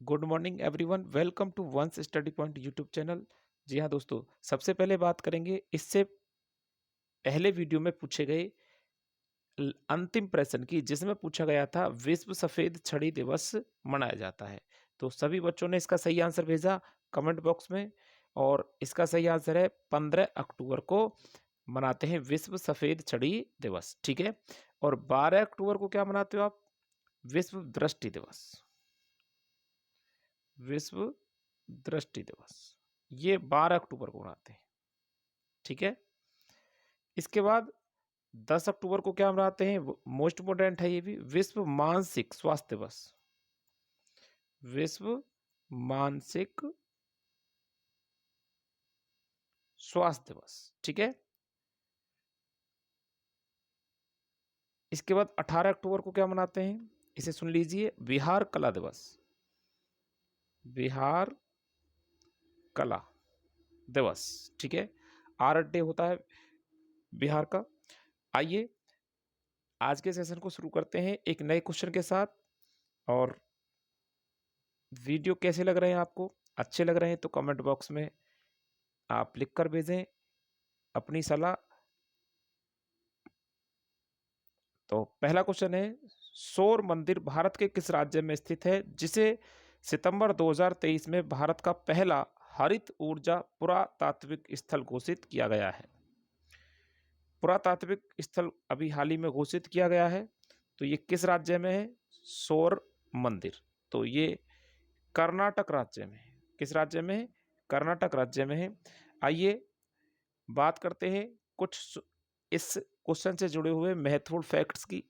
Good morning everyone, welcome to once study point YouTube channel. जी हाँ दोस्तों, सबसे पहले बात करेंगे इससे पहले वीडियो में पूछे गए अंतिम प्रश्न की, जिसमें पूछा गया था विश्व सफेद छड़ी दिवस मनाया जाता है। तो सभी बच्चों ने इसका सही आंसर भेजा कमेंट बॉक्स में, और इसका सही आंसर है 15 अक्टूबर को मनाते हैं विश्व सफेद छड़ी दिवस। ठीक है। और 12 अक्टूबर को क्या मनाते हो आप? विश्व दृष्टि दिवस। विश्व दृष्टि दिवस ये 12 अक्टूबर को मनाते हैं। ठीक है। इसके बाद 10 अक्टूबर को क्या मनाते हैं? मोस्ट इम्पोर्टेंट है ये भी, विश्व मानसिक स्वास्थ्य दिवस। विश्व मानसिक स्वास्थ्य दिवस। ठीक है। इसके बाद 18 अक्टूबर को क्या मनाते हैं? इसे सुन लीजिए, बिहार कला दिवस। बिहार कला दिवस। ठीक है। आर्ट डे होता है बिहार का। आइए आज के सेशन को शुरू करते हैं एक नए क्वेश्चन के साथ। और वीडियो कैसे लग रहे हैं आपको? अच्छे लग रहे हैं तो कमेंट बॉक्स में आप लिख कर भेजें अपनी सलाह। तो पहला क्वेश्चन है, सौर मंदिर भारत के किस राज्य में स्थित है जिसे सितंबर 2023 में भारत का पहला हरित ऊर्जा पुरातात्विक स्थल घोषित किया गया है? पुरातात्विक स्थल अभी हाल ही में घोषित किया गया है, तो ये किस राज्य में है? सौर मंदिर। तो ये कर्नाटक राज्य में है। किस राज्य में है? कर्नाटक राज्य में है। आइए बात करते हैं कुछ इस क्वेश्चन से जुड़े हुए महत्वपूर्ण फैक्ट्स की।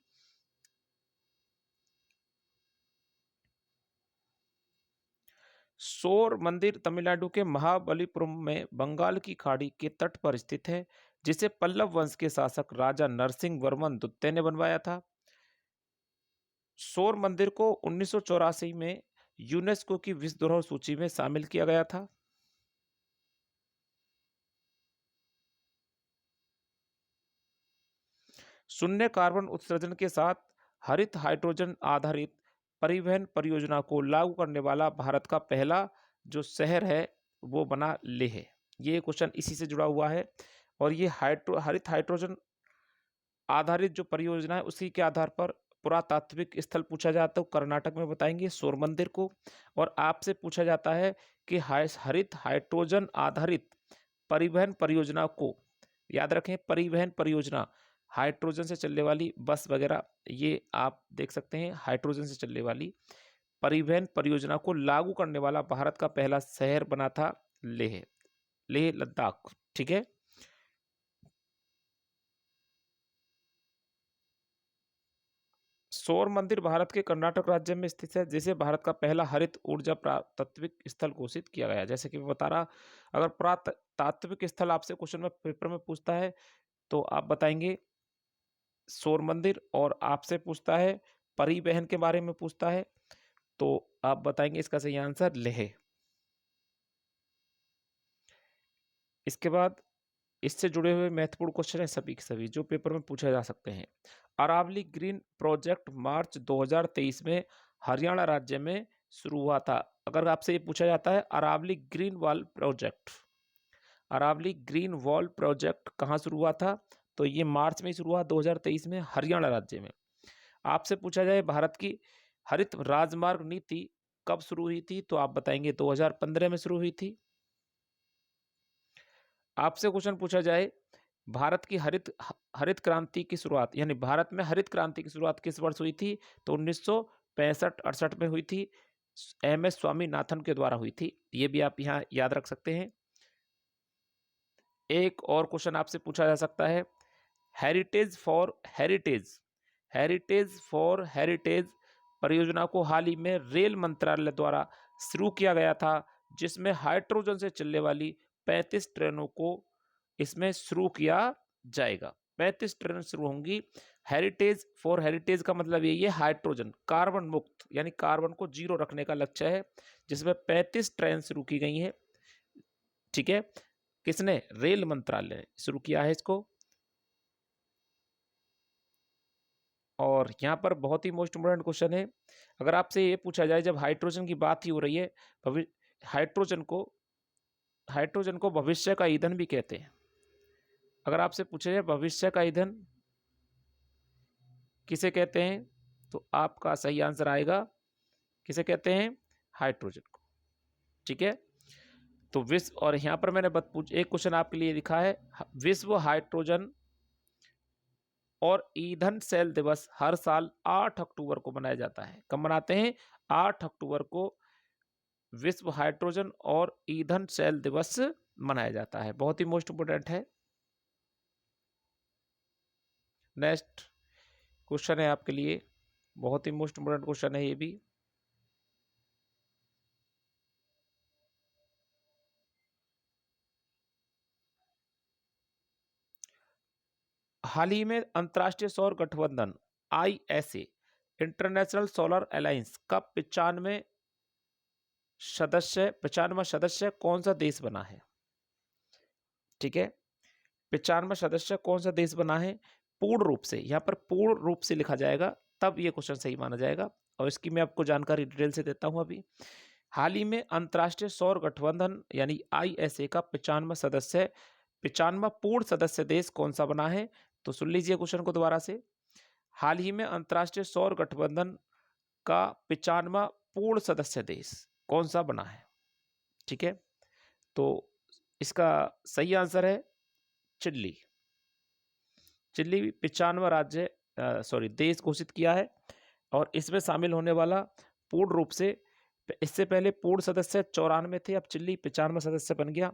सौर मंदिर तमिलनाडु के महाबलीपुरम में बंगाल की खाड़ी के तट पर स्थित है, जिसे पल्लव वंश के शासक राजा नरसिंह वर्मन द्वितीय ने बनवाया था। सौर मंदिर को 1984 में यूनेस्को की विश्व धरोहर सूची में शामिल किया गया था। शून्य कार्बन उत्सर्जन के साथ हरित हाइड्रोजन आधारित परिवहन परियोजना को लागू करने वाला भारत का पहला जो शहर है वो बना लेह। ये क्वेश्चन इसी से जुड़ा हुआ है। और ये हरित हाइड्रोजन आधारित जो परियोजना है उसी के आधार पर पुरातात्विक स्थल पूछा जाता है, कर्नाटक में बताएंगे सौर मंदिर को। और आपसे पूछा जाता है कि हरित हाइड्रोजन आधारित परिवहन परियोजना को, याद रखें परिवहन परियोजना, हाइड्रोजन से चलने वाली बस वगैरह, ये आप देख सकते हैं हाइड्रोजन से चलने वाली परिवहन परियोजना को लागू करने वाला भारत का पहला शहर बना था लेह, लेह लद्दाख। ठीक है। सौर मंदिर भारत के कर्नाटक राज्य में स्थित है, जिसे भारत का पहला हरित ऊर्जा पुरातात्विक स्थल घोषित किया गया है। जैसे कि मैं बता रहा, अगर पुरातात्विक स्थल आपसे क्वेश्चन में पेपर में पूछता है तो आप बताएंगे सौर मंदिर, और आपसे पूछता है परिवहन के बारे में पूछता है तो आप बताएंगे इसका सही आंसर लेह। इसके बाद इससे जुड़े हुए महत्वपूर्ण क्वेश्चन है सभी के सभी जो पेपर में पूछे जा सकते हैं। अरावली ग्रीन प्रोजेक्ट मार्च 2023 में हरियाणा राज्य में शुरू हुआ था। अगर आपसे ये पूछा जाता है Aravalli green wall project, Aravalli green wall project कहाँ शुरू हुआ था, तो ये मार्च में शुरू हुआ 2023 में हरियाणा राज्य में। आपसे पूछा जाए भारत की हरित राजमार्ग नीति कब शुरू हुई थी, तो आप बताएंगे 2015 में शुरू हुई थी। आपसे क्वेश्चन पूछा जाए भारत की हरित हरित क्रांति की शुरुआत, यानी भारत में हरित क्रांति की शुरुआत किस वर्ष हुई थी, तो 1965-68 में हुई थी। एम एस स्वामीनाथन के द्वारा हुई थी। ये भी आप यहाँ याद रख सकते हैं। एक और क्वेश्चन आपसे पूछा जा सकता है, heritage for heritage, heritage for heritage परियोजना को हाल ही में रेल मंत्रालय द्वारा शुरू किया गया था, जिसमें हाइड्रोजन से चलने वाली 35 ट्रेनों को इसमें शुरू किया जाएगा। 35 ट्रेन शुरू होंगी। हेरिटेज फॉर हेरिटेज का मतलब यही है हाइड्रोजन कार्बन मुक्त, यानी कार्बन को जीरो रखने का लक्ष्य है, जिसमें 35 ट्रेन शुरू की गई हैं। ठीक है। किसने? रेल मंत्रालय ने शुरू किया है इसको। और यहाँ पर बहुत ही मोस्ट इम्पोर्टेंट क्वेश्चन है, अगर आपसे ये पूछा जाए जब हाइड्रोजन की बात ही हो रही है, हाइड्रोजन को भविष्य का ईंधन भी कहते हैं। अगर आपसे पूछा जाए भविष्य का ईंधन किसे कहते हैं, तो आपका सही आंसर आएगा, किसे कहते हैं, हाइड्रोजन को। ठीक है, तो विश्व, और यहाँ पर मैंने एक क्वेश्चन आपके लिए लिखा है, विश्व हाइड्रोजन और ईंधन सेल दिवस हर साल 8 अक्टूबर को मनाया जाता है। कब मनाते हैं, 8 अक्टूबर को विश्व हाइड्रोजन और ईंधन सेल दिवस मनाया जाता है। बहुत ही मोस्ट इंपोर्टेंट है। नेक्स्ट क्वेश्चन है आपके लिए, बहुत ही मोस्ट इंपोर्टेंट क्वेश्चन है ये भी। हाल ही में अंतर्राष्ट्रीय सौर गठबंधन ISA इंटरनेशनल सोलर अलायंस का 95वां सदस्य कौन सा देश बना है। ठीक है, 95वां सदस्य कौन सा देश बना है, पूर्ण रूप से, यहाँ पर पूर्ण रूप से लिखा जाएगा तब ये क्वेश्चन सही माना जाएगा, और इसकी मैं आपको जानकारी डिटेल से देता हूं अभी। हाल ही में अंतर्राष्ट्रीय सौर गठबंधन यानी ISA का 95वां पूर्ण सदस्य देश कौन सा बना है, तो सुन लीजिए क्वेश्चन को दोबारा से। हाल ही में अंतर्राष्ट्रीय सौर गठबंधन का 95वां पूर्ण सदस्य देश कौन सा बना है। ठीक है, तो इसका सही आंसर है चिली। चिली 95वां राज्य देश घोषित किया है, और इसमें शामिल होने वाला पूर्ण रूप से, इससे पहले पूर्ण सदस्य 94 थे, अब चिली 95वां सदस्य बन गया।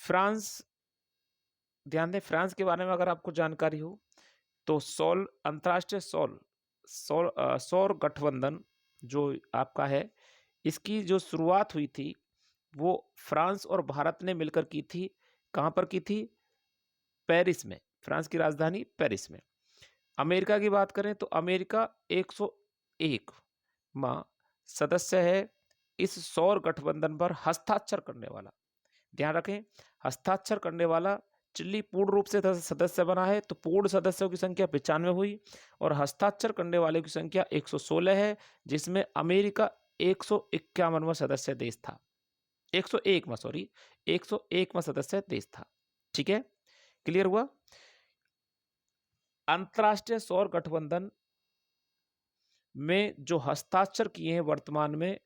फ्रांस, ध्यान दें, फ्रांस के बारे में अगर आपको जानकारी हो तो अंतर्राष्ट्रीय सौर गठबंधन जो आपका है, इसकी जो शुरुआत हुई थी वो फ्रांस और भारत ने मिलकर की थी। कहां पर की थी, पेरिस में, फ्रांस की राजधानी पेरिस में। अमेरिका की बात करें तो अमेरिका 101वां सदस्य है इस सौर गठबंधन पर हस्ताक्षर करने वाला। ध्यान रखें, हस्ताक्षर करने वाला चिली पूर्ण रूप से सदस्य बना है, तो पूर्ण सदस्यों की संख्या 95 हुई, और हस्ताक्षर करने वाले की संख्या 116 है, जिसमें अमेरिका 151वां सदस्य देश था, 101वां सदस्य देश था। ठीक है, क्लियर हुआ। अंतर्राष्ट्रीय सौर गठबंधन में जो हस्ताक्षर किए हैं वर्तमान में,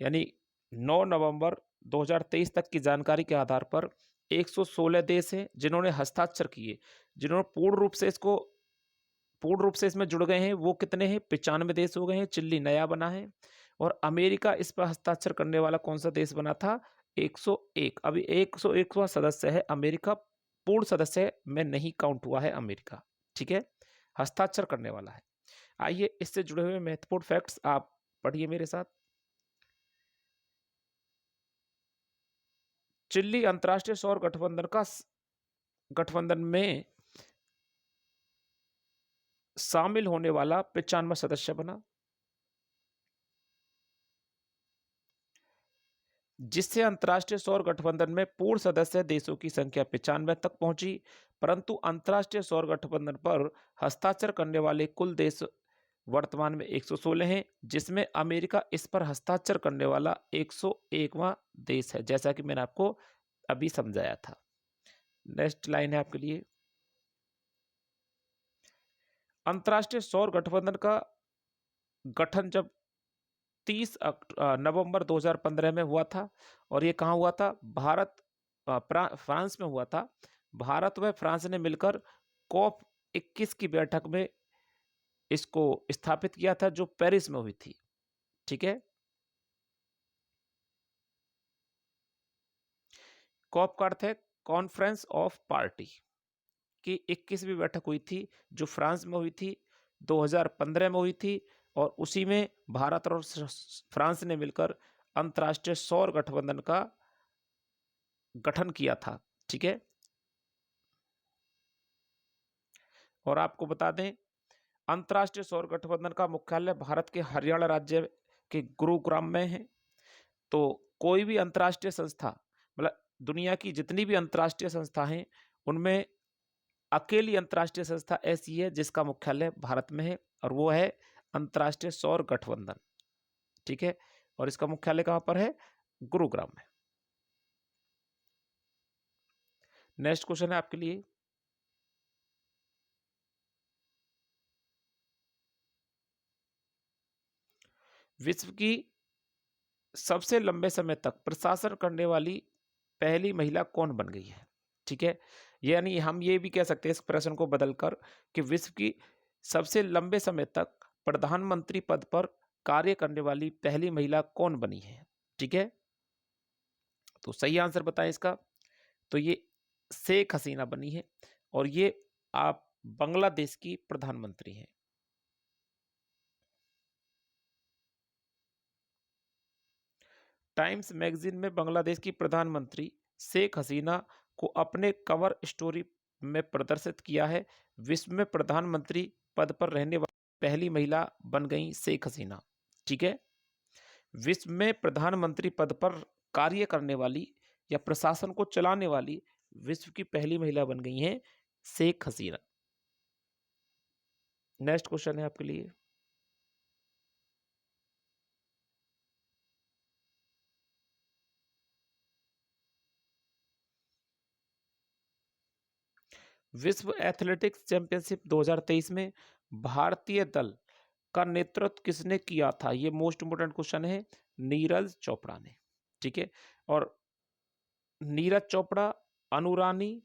यानी 9 नवंबर 2023 तक की जानकारी के आधार पर 116 देश हैं जिन्होंने हस्ताक्षर किए, जिन्होंने पूर्ण रूप से इसमें जुड़ गए हैं, वो कितने हैं, 95 देश हो गए हैं। चिल्ली नया बना है, और अमेरिका इस पर हस्ताक्षर करने वाला कौन सा देश बना था, 101। अभी 101वां सदस्य है अमेरिका, पूर्ण सदस्य में नहीं काउंट हुआ है अमेरिका। ठीक है, हस्ताक्षर करने वाला है। आइए इससे जुड़े हुए महत्वपूर्ण फैक्ट्स आप पढ़िए मेरे साथ। चिल्ली अंतर्राष्ट्रीय सौर गठबंधन में शामिल होने वाला 95वां सदस्य बना, जिससे अंतर्राष्ट्रीय सौर गठबंधन में पूर्ण सदस्य देशों की संख्या 95 तक पहुंची। परंतु अंतर्राष्ट्रीय सौर गठबंधन पर हस्ताक्षर करने वाले कुल देश वर्तमान में 116 हैं, जिसमें अमेरिका इस पर हस्ताक्षर करने वाला 101वां देश है, जैसा कि मैंने आपको अभी समझाया था। नेक्स्ट लाइन है आपके लिए, अंतर्राष्ट्रीय सौर गठबंधन का गठन जब 30 नवंबर 2015 में हुआ था, और ये कहाँ हुआ था, फ्रांस में हुआ था। भारत व फ्रांस ने मिलकर COP 21 की बैठक में इसको स्थापित किया था, जो पेरिस में हुई थी। ठीक है, COP का अर्थ है कॉन्फ्रेंस ऑफ पार्टी की 21वीं बैठक हुई थी, जो फ्रांस में हुई थी, 2015 में हुई थी, और उसी में भारत और फ्रांस ने मिलकर अंतर्राष्ट्रीय सौर गठबंधन का गठन किया था। ठीक है, और आपको बता दें, अंतर्राष्ट्रीय सौर गठबंधन का मुख्यालय भारत के हरियाणा राज्य के गुरुग्राम में है। तो कोई भी अंतर्राष्ट्रीय संस्था, मतलब दुनिया की जितनी भी अंतर्राष्ट्रीय संस्था हैं, उनमें अकेली अंतर्राष्ट्रीय संस्था ऐसी है जिसका मुख्यालय भारत में है, और वो है अंतर्राष्ट्रीय सौर गठबंधन। ठीक है, और इसका मुख्यालय कहां पर है? गुरुग्राम में। नेक्स्ट क्वेश्चन है आपके लिए, विश्व की सबसे लंबे समय तक प्रशासन करने वाली पहली महिला कौन बन गई है? ठीक है, यानी हम ये भी कह सकते हैं इस प्रश्न को बदलकर कि विश्व की सबसे लंबे समय तक प्रधानमंत्री पद पर कार्य करने वाली पहली महिला कौन बनी है? ठीक है, तो सही आंसर बताएं इसका। तो ये शेख हसीना बनी है, और ये आप बांग्लादेश की प्रधानमंत्री हैं। टाइम्स मैगजीन में बांग्लादेश की प्रधानमंत्री शेख हसीना को अपने कवर स्टोरी में प्रदर्शित किया है। विश्व में प्रधानमंत्री पद पर रहने वाली पहली महिला बन गई शेख हसीना। ठीक है, विश्व में प्रधानमंत्री पद पर कार्य करने वाली या प्रशासन को चलाने वाली विश्व की पहली महिला बन गई हैं शेख हसीना। नेक्स्ट क्वेश्चन है आपके लिए, विश्व एथलेटिक्स चैंपियनशिप 2023 में भारतीय दल का नेतृत्व किसने किया था? ये मोस्ट इंपोर्टेंट क्वेश्चन है। नीरज चोपड़ा ने। ठीक है, और नीरज चोपड़ा, अनुरानी,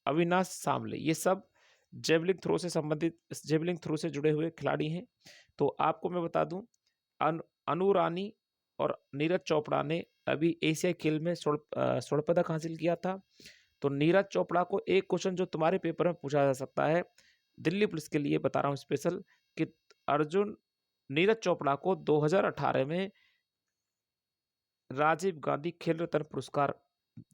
अविनाश सामले, ये सब जेवलिन थ्रो से संबंधित, जेवलिन थ्रो से जुड़े हुए खिलाड़ी हैं। तो आपको मैं बता दूं, अनु रानी और नीरज चोपड़ा ने अभी एशियाई खेल में स्वर्ण पदक हासिल किया था। तो नीरज चोपड़ा को एक क्वेश्चन जो तुम्हारे पेपर में पूछा जा सकता है, दिल्ली पुलिस के लिए बता रहा हूं स्पेशल, कि अर्जुन नीरज चोपड़ा को 2018 में राजीव गांधी खेल रत्न पुरस्कार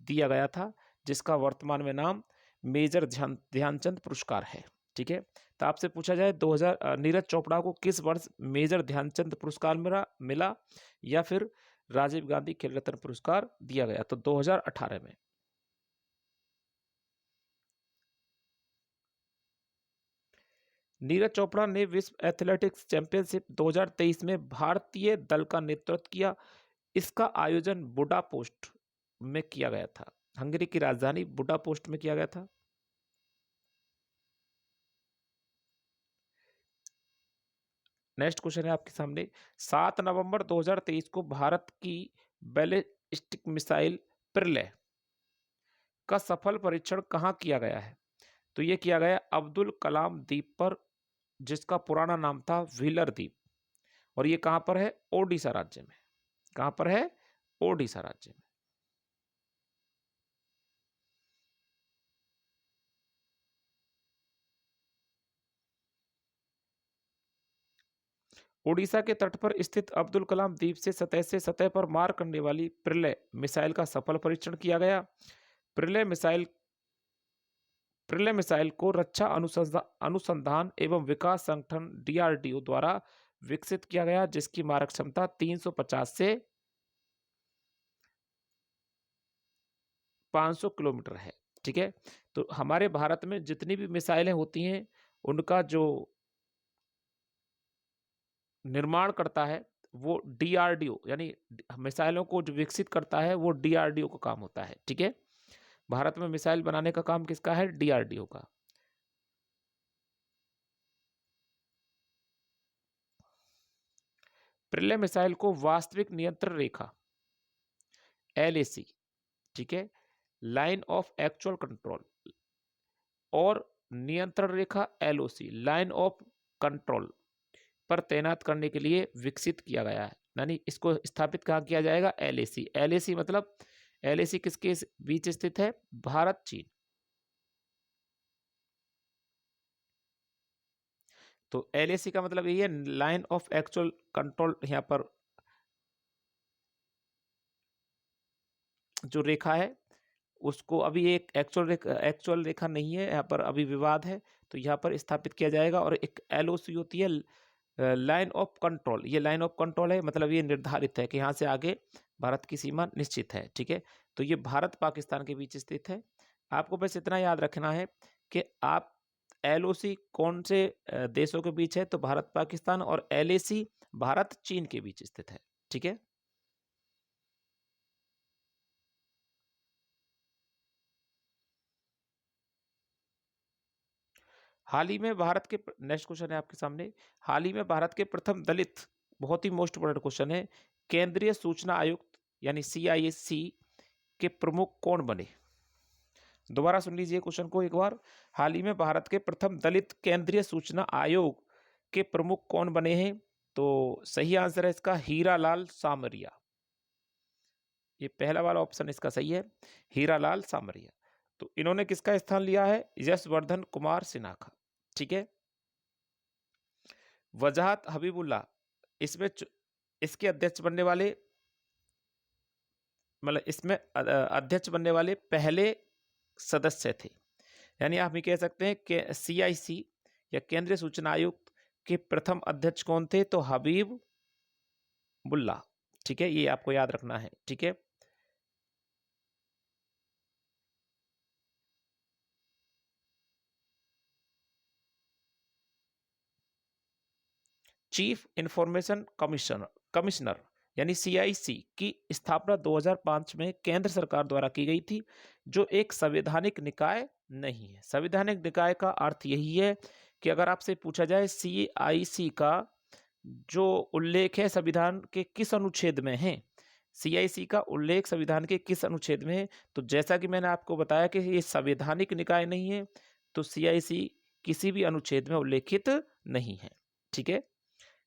दिया गया था, जिसका वर्तमान में नाम मेजर ध्यानचंद पुरस्कार है। ठीक है, तो आपसे पूछा जाए 2000 नीरज चोपड़ा को किस वर्ष मेजर ध्यानचंद पुरस्कार मिला या फिर राजीव गांधी खेल रत्न पुरस्कार दिया गया? तो 2018 में। नीरज चोपड़ा ने विश्व एथलेटिक्स चैंपियनशिप 2023 में भारतीय दल का नेतृत्व किया। इसका आयोजन बुडापेस्ट में किया गया था। हंगरी की राजधानी बुडापेस्ट में किया गया था। नेक्स्ट क्वेश्चन है आपके सामने, 7 नवंबर 2023 को भारत की बैलिस्टिक मिसाइल प्रलय का सफल परीक्षण कहां किया गया है? तो यह किया गया अब्दुल कलाम द्वीप पर, जिसका पुराना नाम था व्हीलर द्वीप, और यह कहां पर है? ओडिशा राज्य में। कहां पर है? ओडिशा राज्य में। ओडिशा के तट पर स्थित अब्दुल कलाम द्वीप से सतह पर मार करने वाली प्रलय मिसाइल का सफल परीक्षण किया गया। प्रलय मिसाइल को रक्षा अनुसंधान एवं विकास संगठन DRDO द्वारा विकसित किया गया, जिसकी मारक क्षमता 350 से 500 किलोमीटर है। ठीक है, तो हमारे भारत में जितनी भी मिसाइलें होती हैं उनका जो निर्माण करता है वो DRDO, यानी मिसाइलों को जो विकसित करता है वो DRDO का काम होता है। ठीक है, भारत में मिसाइल बनाने का काम किसका है? DRDO का। प्रलय मिसाइल को वास्तविक नियंत्रण रेखा LAC, ठीक है, लाइन ऑफ एक्चुअल कंट्रोल, और नियंत्रण रेखा LOC, लाइन ऑफ कंट्रोल पर तैनात करने के लिए विकसित किया गया है। यानी इसको स्थापित कहाँ किया जाएगा? LAC। LAC मतलब LAC किसके बीच स्थित है? भारत चीन। तो LAC का मतलब यही है, लाइन ऑफ एक्चुअल कंट्रोल। यहाँ पर जो रेखा है उसको अभी एक एक्चुअल रेखा नहीं है, यहाँ पर अभी विवाद है, तो यहाँ पर स्थापित किया जाएगा। और एक LOC होती है, लाइन ऑफ कंट्रोल। ये लाइन ऑफ कंट्रोल है, मतलब ये निर्धारित है कि यहाँ से आगे भारत की सीमा निश्चित है। ठीक है, तो ये भारत पाकिस्तान के बीच स्थित है। आपको बस इतना याद रखना है कि आप एलओसी कौन से देशों के बीच है, तो भारत पाकिस्तान, और एलएसी भारत चीन के बीच स्थित है। ठीक है। हाल ही में भारत के नेक्स्ट क्वेश्चन है आपके सामने, हाल ही में भारत के प्रथम दलित, बहुत ही मोस्ट इंपोर्टेंट क्वेश्चन है, केंद्रीय सूचना आयुक्त यानी सीआईएससी के प्रमुख कौन बने? दोबारा सुन लीजिए क्वेश्चन को एक बार। हाल ही में भारत के प्रथम दलित केंद्रीय सूचना आयोग के प्रमुख कौन बने हैं? तो सही आंसर है इसका हीरालाल सामरिया। ये पहला वाला ऑप्शन इसका सही है, हीरालाल सामरिया। तो इन्होंने किसका स्थान लिया है? यशवर्धन कुमार सिन्हा का। ठीक है। वजाहत हबीबुल्ला इसमें इसके अध्यक्ष बनने वाले, मतलब इसमें अध्यक्ष बनने वाले पहले सदस्य थे। यानी आप ये कह सकते हैं कि सीआईसी या केंद्रीय सूचना आयुक्त के प्रथम अध्यक्ष कौन थे? तो हबीब बुल्ला। ठीक है, ये आपको याद रखना है। ठीक है। चीफ इंफॉर्मेशन कमिश्नर यानी सीआईसी की स्थापना 2005 में केंद्र सरकार द्वारा की गई थी, जो एक संवैधानिक निकाय नहीं है। संवैधानिक निकाय का अर्थ यही है कि अगर आपसे पूछा जाए सीआईसी का जो उल्लेख है संविधान के किस अनुच्छेद में है, सीआईसी का उल्लेख संविधान के किस अनुच्छेद में है, तो जैसा कि मैंने आपको बताया कि ये संवैधानिक निकाय नहीं है, तो सीआईसी किसी भी अनुच्छेद में उल्लेखित नहीं है। ठीक है।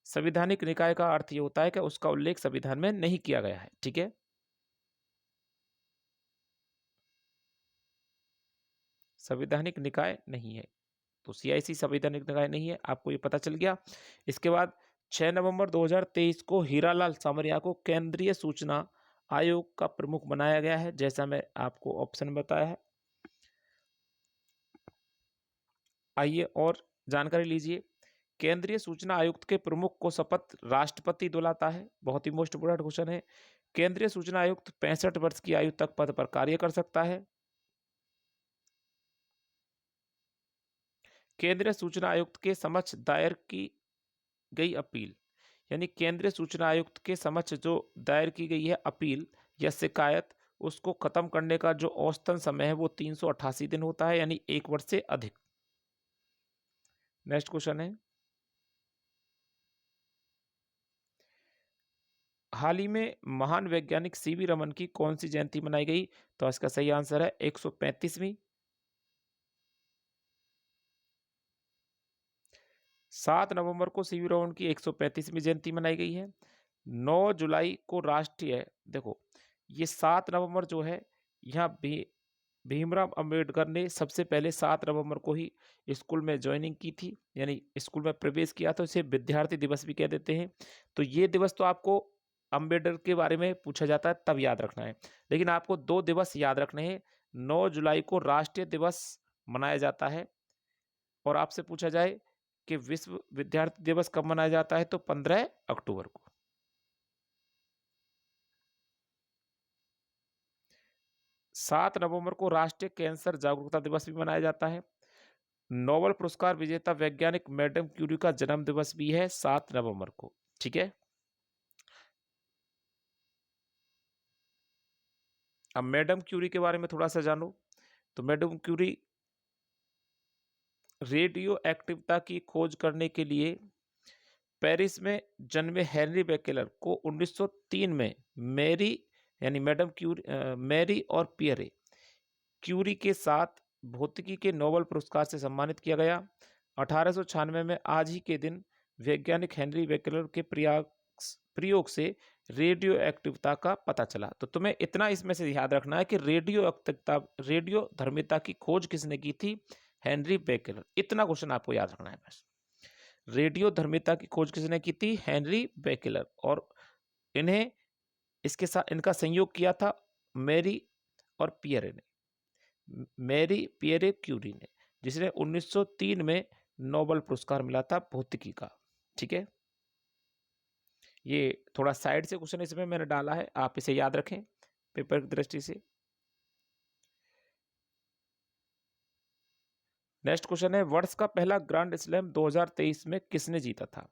संवैधानिक निकाय का अर्थ ये होता है कि उसका उल्लेख संविधान में नहीं किया गया है। ठीक है। संवैधानिक निकाय नहीं है, तो सीआईसी संवैधानिक निकाय नहीं है, आपको ये पता चल गया। इसके बाद 6 नवंबर 2023 को हीरालाल सामरिया को केंद्रीय सूचना आयोग का प्रमुख बनाया गया है, जैसा मैं आपको ऑप्शन में बताया है। आइए और जानकारी लीजिए। केंद्रीय सूचना आयुक्त के प्रमुख को शपथ राष्ट्रपति दिलाता है। बहुत ही मोस्ट इंपोर्टेंट क्वेश्चन है। केंद्रीय सूचना आयुक्त 65 वर्ष की आयु तक पद पर कार्य कर सकता है। केंद्रीय सूचना आयुक्त के समक्ष दायर की गई अपील, यानी केंद्रीय सूचना आयुक्त के समक्ष जो दायर की गई है अपील या शिकायत, उसको खत्म करने का जो औसतन समय है वो 388 दिन होता है, यानी 1 वर्ष से अधिक। नेक्स्ट क्वेश्चन है, हाल ही में महान वैज्ञानिक सीवी रमन की कौन सी जयंती मनाई गई? तो इसका सही आंसर है 135वीं। 7 नवंबर को सीवी रमन की 135वीं जयंती मनाई गई है। 9 जुलाई को राष्ट्रीय, देखो ये 7 नवंबर जो है, यहाँ भी भीमराव अंबेडकर ने सबसे पहले 7 नवंबर को ही स्कूल में ज्वाइनिंग की थी, यानी स्कूल में प्रवेश किया, तो इसे विद्यार्थी दिवस भी कह देते हैं। तो ये दिवस तो आपको अंबेडकर के बारे में पूछा जाता है तब याद रखना है, लेकिन आपको 2 दिवस याद रखने हैं। 9 जुलाई को राष्ट्रीय दिवस मनाया जाता है, और आपसे पूछा जाए कि विश्व विद्यार्थी दिवस कब मनाया जाता है, तो 15 अक्टूबर को। 7 नवंबर को राष्ट्रीय कैंसर जागरूकता दिवस भी मनाया जाता है। नोबेल पुरस्कार विजेता वैज्ञानिक मैडम क्यूरी का जन्म दिवस भी है 7 नवंबर को। ठीक है। अब मैडम क्यूरी के बारे में थोड़ा सा जानो। तो मैडम क्यूरी रेडियो एक्टिविटी की खोज करने के लिए पेरिस में जन्मे हेनरी बेकेलर को 1903 में मैरी, यानी मैडम क्यूरी, मैरी और पियरे क्यूरी के साथ भौतिकी के नोबेल पुरस्कार से सम्मानित किया गया। 1896 में आज ही के दिन वैज्ञानिक हेनरी बेकेलर के प्रयोग से रेडियो एक्टिविता का पता चला। तो तुम्हें इतना इसमें से याद रखना है कि रेडियो धर्मिता की खोज किसने की थी? हेनरी बेकेलर। इतना क्वेश्चन आपको याद रखना है बस। रेडियो धर्मिता की खोज किसने की थी? हेनरी बेकेलर। और इन्हें इसके साथ इनका संयोग किया था मैरी और पियरे ने, मैरी पियरे क्यूरी ने, जिसने 1903 में नोबेल पुरस्कार मिला था भौतिकी का। ठीक है। ये थोड़ा साइड से क्वेश्चन इसमें मैंने डाला है, आप इसे याद रखें पेपर की दृष्टि से। नेक्स्ट क्वेश्चन है, वर्ष का पहला ग्रैंड स्लैम 2023 में किसने जीता था?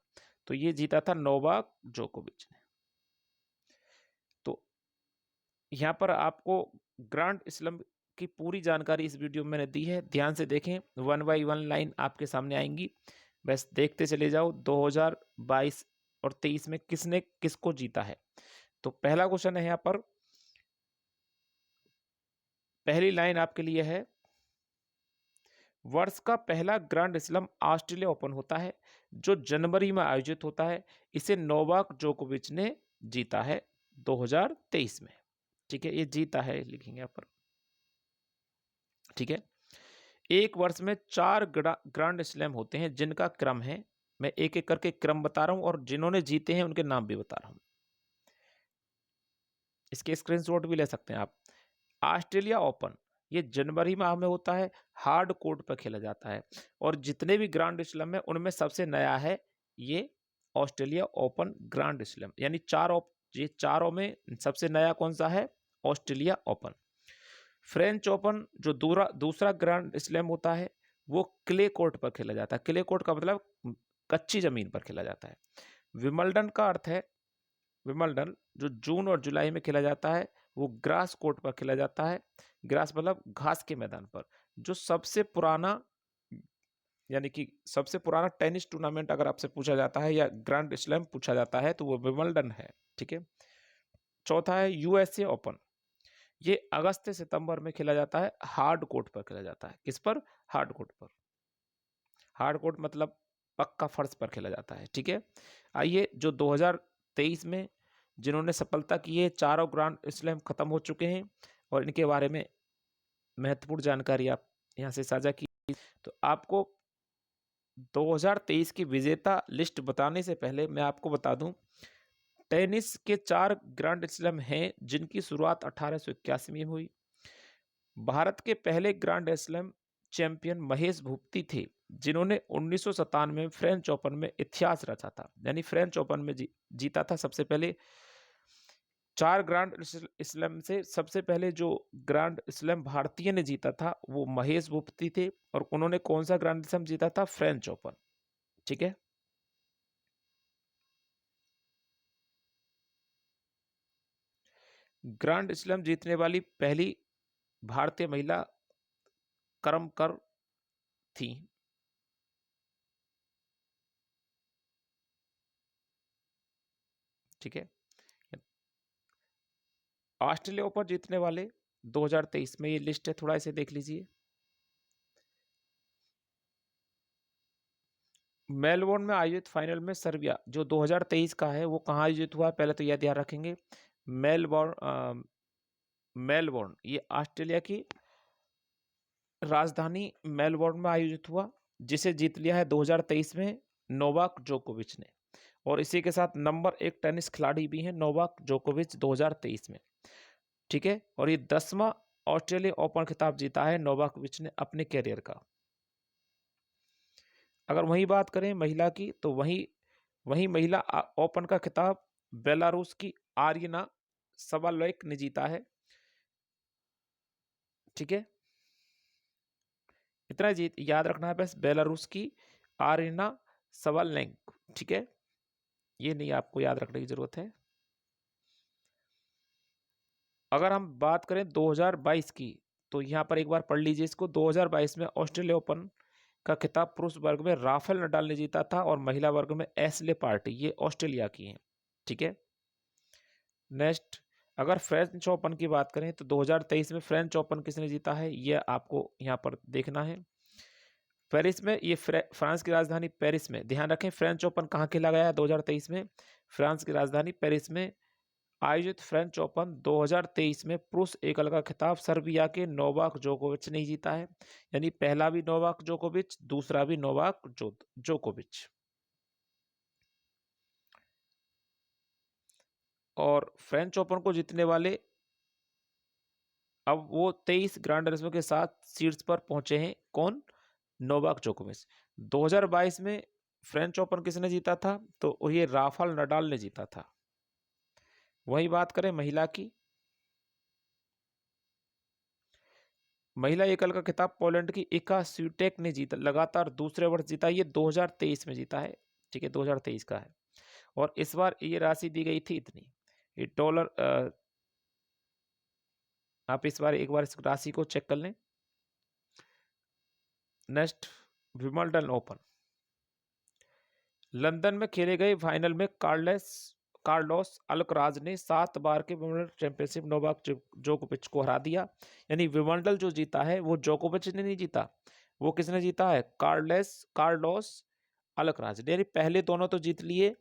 तो ये जीता था नोवाक जोकोविच ने। तो यहाँ पर आपको ग्रैंड स्लैम की पूरी जानकारी इस वीडियो में मैंने दी है, ध्यान से देखें, 1 बाई 1 लाइन आपके सामने आएंगी, बस देखते चले जाओ 2022 और 23 में किसने किसको जीता है। तो पहला क्वेश्चन है यहाँ पर, पहली लाइन आपके लिए है, वर्ष का पहला ग्रैंड स्लैम ऑस्ट्रेलिया ओपन होता है जो जनवरी में आयोजित होता है, इसे नोवाक जोकोविच ने जीता है 2023 में। ठीक है, ये जीता है लिखेंगे यहाँ पर। ठीक है, एक वर्ष में 4 ग्रैंड स्लैम होते हैं जिनका क्रम है, मैं एक एक करके क्रम बता रहा हूं और जिन्होंने जीते हैं उनके नाम भी बता रहा हूं, इसके स्क्रीनशॉट भी ले सकते हैं आप। ऑस्ट्रेलिया ओपन ये जनवरी माह में होता है, हार्ड कोर्ट पर खेला जाता है, और जितने भी ग्रैंड स्लैम है उनमें सबसे नया है ये ऑस्ट्रेलिया ओपन ग्रैंड स्लैम, यानी ये चारों में सबसे नया कौन सा है? Australia open. फ्रेंच ओपन जो दूसरा ग्रैंड स्लैम होता है वो क्ले कोर्ट पर खेला जाता है, क्ले कोर्ट का मतलब कच्ची जमीन पर खेला जाता है। विंबलडन का अर्थ है, विंबलडन जो जून और जुलाई में खेला जाता है वो ग्रास कोर्ट पर खेला जाता है, ग्रास मतलब घास के मैदान पर। जो सबसे पुराना, यानी कि सबसे पुराना टेनिस टूर्नामेंट अगर आपसे पूछा जाता है या ग्रैंड स्लैम पूछा जाता है तो वो विंबलडन है। ठीक है, चौथा है यूएसए ओपन, ये अगस्त से सितंबर में खेला जाता है, हार्ड कोर्ट पर खेला जाता है। किस पर? हार्ड कोर्ट पर। हार्ड कोर्ट मतलब पक्का फर्श पर खेला जाता है। ठीक है, आइए जो 2023 में जिन्होंने सफलता की है, चारों ग्रैंड स्लैम खत्म हो चुके हैं और इनके बारे में महत्वपूर्ण जानकारी आप यहाँ से साझा की। तो आपको 2023 की विजेता लिस्ट बताने से पहले मैं आपको बता दूं, टेनिस के 4 ग्रैंड स्लैम हैं जिनकी शुरुआत 1881 में हुई। भारत के पहले grand slam champion Mahesh Bhupathi थे जिन्होंने 1997 में फ्रेंच ओपन में इतिहास रचा था, यानी फ्रेंच ओपन में जीता था सबसे पहले। 4 ग्रैंड स्लैम से सबसे पहले जो ग्रैंड स्लैम भारतीय ने जीता था वो महेश भूपति थे, और उन्होंने कौन सा ग्रैंड स्लैम जीता था? French open. ठीक है, ग्रैंड स्लैम जीतने वाली पहली भारतीय महिला करमकर थी। ठीक है, ऑस्ट्रेलिया ओपन जीतने वाले 2023 में ये लिस्ट है, थोड़ा इसे देख लीजिए। मेलबोर्न में आयोजित फाइनल में सर्बिया जो 2023 का है वो कहाँ आयोजित हुआ है? पहले तो यह ध्यान रखेंगे, मेलबोर्न, मेलबोर्न ये ऑस्ट्रेलिया की राजधानी मेलबोर्न में आयोजित हुआ, जिसे जीत लिया है 2023 में नोवाक जोकोविच ने, और इसी के साथ नंबर 1 टेनिस खिलाड़ी भी हैं नोवाक जोकोविच 2023 में। ठीक है, और ये 10वां ऑस्ट्रेलिया ओपन खिताब जीता है नोवाकोविच ने अपने कैरियर का। अगर वही बात करें महिला की तो वही महिला ओपन का खिताब बेलारूस की आर्यना सबालेंक ने जीता है। ठीक है, इतना याद रखना है बस, बेलारूस की आर्यना सबालेंक। ठीक है, ये नहीं आपको याद रखने की जरूरत है। अगर हम बात करें 2022 की तो यहाँ पर एक बार पढ़ लीजिए इसको। 2022 में ऑस्ट्रेलिया ओपन का खिताब पुरुष वर्ग में राफेल नडाल ने जीता था और महिला वर्ग में एशले पार्टी, ये ऑस्ट्रेलिया की हैं। ठीक है, नेक्स्ट अगर फ्रेंच ओपन की बात करें तो 2023 में फ्रेंच ओपन किसने जीता है ये आपको यहाँ पर देखना है। पेरिस में, ये फ्रांस की राजधानी पेरिस में, ध्यान रखें फ्रेंच ओपन कहाँ खेला गया है 2023 में? फ्रांस की राजधानी पेरिस में आयोजित फ्रेंच ओपन 2023 में पुरुष एकल का खिताब सर्बिया के नोवाक जोकोविच ने जीता है, यानी पहला भी नोवाक जोकोविच, दूसरा भी नोवाक जोकोविच। और फ्रेंच ओपन को जीतने वाले अब वो 23 ग्रैंड स्लैम के साथ शीर्ष पर पहुंचे हैं, कौन? नोवाक जोकोविच। 2022 में फ्रेंच ओपन किसने जीता था? तो ये राफेल नडाल ने जीता था। वही बात करें महिला की महिला एकल का खिताब पोलैंड की इका स्विटेक ने जीता, लगातार दूसरे वर्ष जीता। ये 2023 में जीता है, ठीक है, 2023 का है। और इस बार ये राशि दी गई थी इतनी, ये डॉलर। आप इस बार एक बार इस राशि को चेक कर लें। Next, Wimbledon open. लंदन में खेले गए फाइनल में कार्लोस अल्कराज ने 7 बार के विंबलडन चैंपियनशिप नोवाक जोकोविच को हरा दिया। यानी विंबलडन जो जीता है वो जोकोविच ने नहीं जीता, वो किसने जीता है? कार्लोस अल्कराज ने। यानी पहले दोनों तो जीत लिए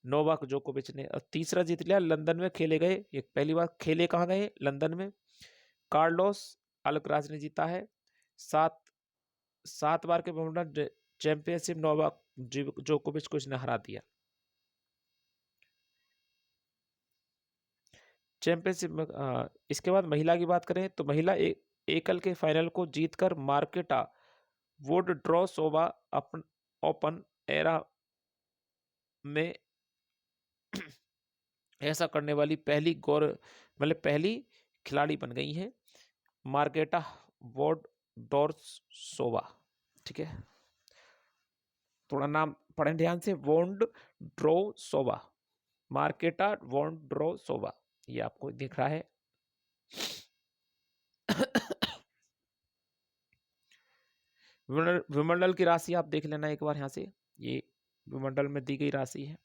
नोवाक जोकोविच ने, और तीसरा जीत लिया लंदन में खेले गए। एक पहली बार खेले कहाँ गए? लंदन में। कार्लोस अल्कराज ने जीता है। 7 बार के विंबलडन चैंपियनशिप नोवाक जोकोविच को इसने हरा दिया। चैंपियनशिप में इसके बाद महिला की बात करें तो महिला एकल के फाइनल को जीतकर मार्केटा वोडरोसोवा ओपन एरा में ऐसा करने वाली पहली खिलाड़ी बन गई है, मार्केटा वोडरोसोवा। ठीक है, थोड़ा नाम पढ़ें ध्यान से, वोंडरोसोवा, मार्केटा वोंडरोसोवा, ये आपको दिख रहा है। विमंडल की राशि आप देख लेना एक बार यहाँ से, ये विमंडल में दी गई राशि है।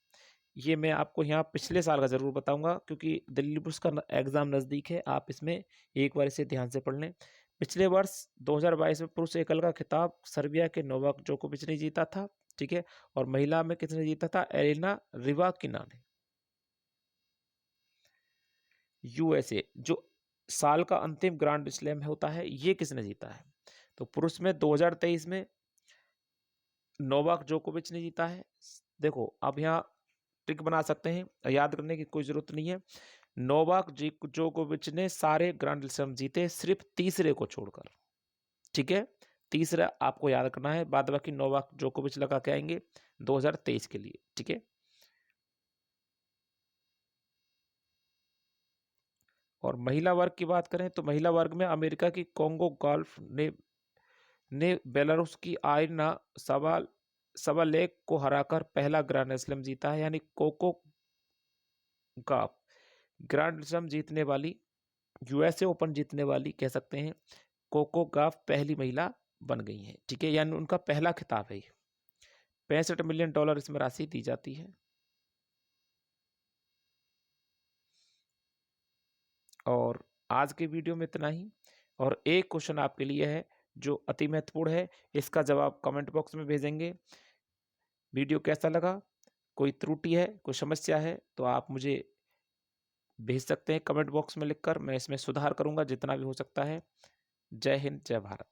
ये मैं आपको यहाँ पिछले साल का जरूर बताऊंगा क्योंकि दिल्ली पुलिस का एग्जाम नजदीक है, आप इसमें एक बार इसे ध्यान से पढ़ लें। पिछले वर्ष 2022 में पुरुष एकल का खिताब सर्बिया के नोवाक जोकोविच ने जीता था, ठीक है, और महिला में किसने जीता था? एलिना रिवाकिना ने। यूएसए जो साल का अंतिम ग्रांड स्लैम होता है, ये किसने जीता है? तो पुरुष में 2023 में नोवाक जोकोविच ने जीता है। देखो अब यहाँ ट्रिक बना सकते हैं, याद करने की कोई जरूरत नहीं है। नोवाक जोकोविच ने सारे ग्रैंड स्लैम जीते सिर्फ तीसरे को छोड़कर, ठीक है, तीसरा आपको याद करना है, बाद बाकी नोवाक जोकोविच लगा के आएंगे 2023 के लिए, ठीक है। और महिला वर्ग की बात करें तो महिला वर्ग में अमेरिका की कोंगो गोल्फ ने बेलारूस की आयना सवालेक को हराकर पहला ग्रैंड स्लैम जीता है। यानी कोको गाफ ग्रैंड स्लैम जीतने वाली, यूएसए ओपन जीतने वाली कह सकते हैं, कोको गाफ पहली महिला बन गई हैं, ठीक है, यानी उनका पहला खिताब है। $65 मिलियन इसमें राशि दी जाती है। और आज के वीडियो में इतना ही, और एक क्वेश्चन आपके लिए है जो अति महत्वपूर्ण है, इसका जवाब कमेंट बॉक्स में भेजेंगे। वीडियो कैसा लगा, कोई त्रुटि है, कोई समस्या है तो आप मुझे भेज सकते हैं कमेंट बॉक्स में लिखकर, मैं इसमें सुधार करूंगा जितना भी हो सकता है। जय हिंद, जय भारत।